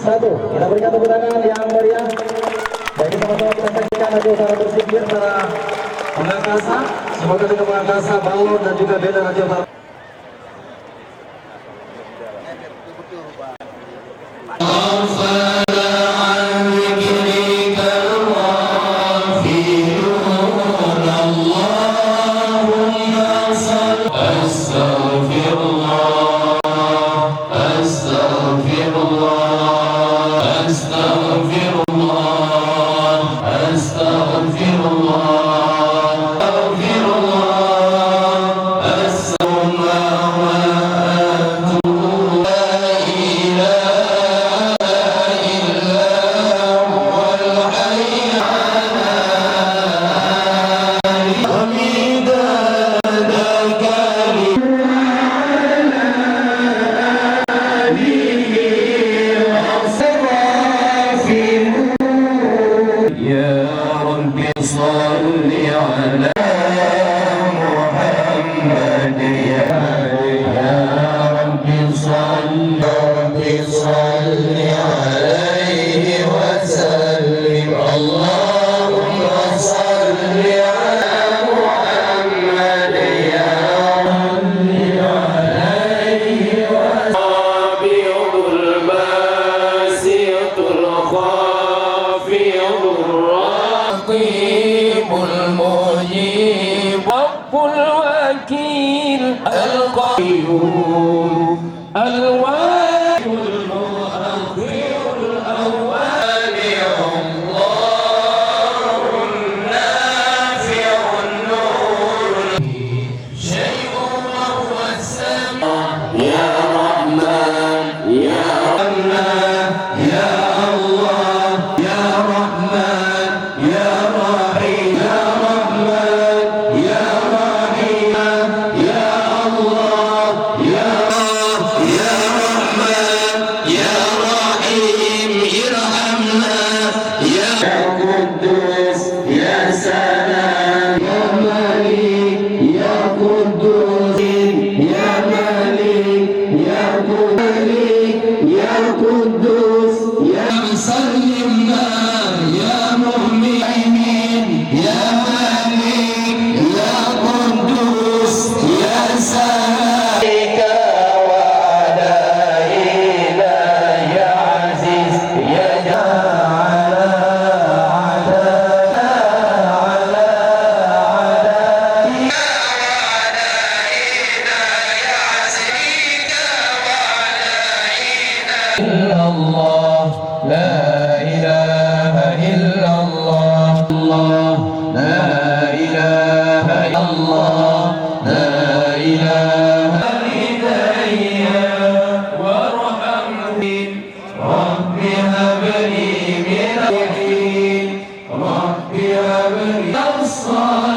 satu. Kita berikan tepuk tangan yang meriah. Bagi teman-teman kita saksikan nanti para bersikir, para pengangkasa. Semoga dengan pengangkasa balon dan juga beda radio para المجيب رب الوكيل القيوم الواحد المؤخر الأول الله النافع النور شيء وهو السميع يا رحمن يا رحمن يا الله يا رحمن يا رحيم يا رحمن يا رحيم يا الله يا رحمن يا رحيم ارحمنا يا قدوس يا سلام يا ملك يا قدوس يا ملك يا ملك يا قدوس يا مسلمنا يا مؤمن يا ملك يا قدوس يا سلام وعلينا يا عزيز يا إلا الله لا إله إلا الله الله لا إله إلا الله لا إله إلا وارحمني رب هب لي من الحين رب هب لي الصالحين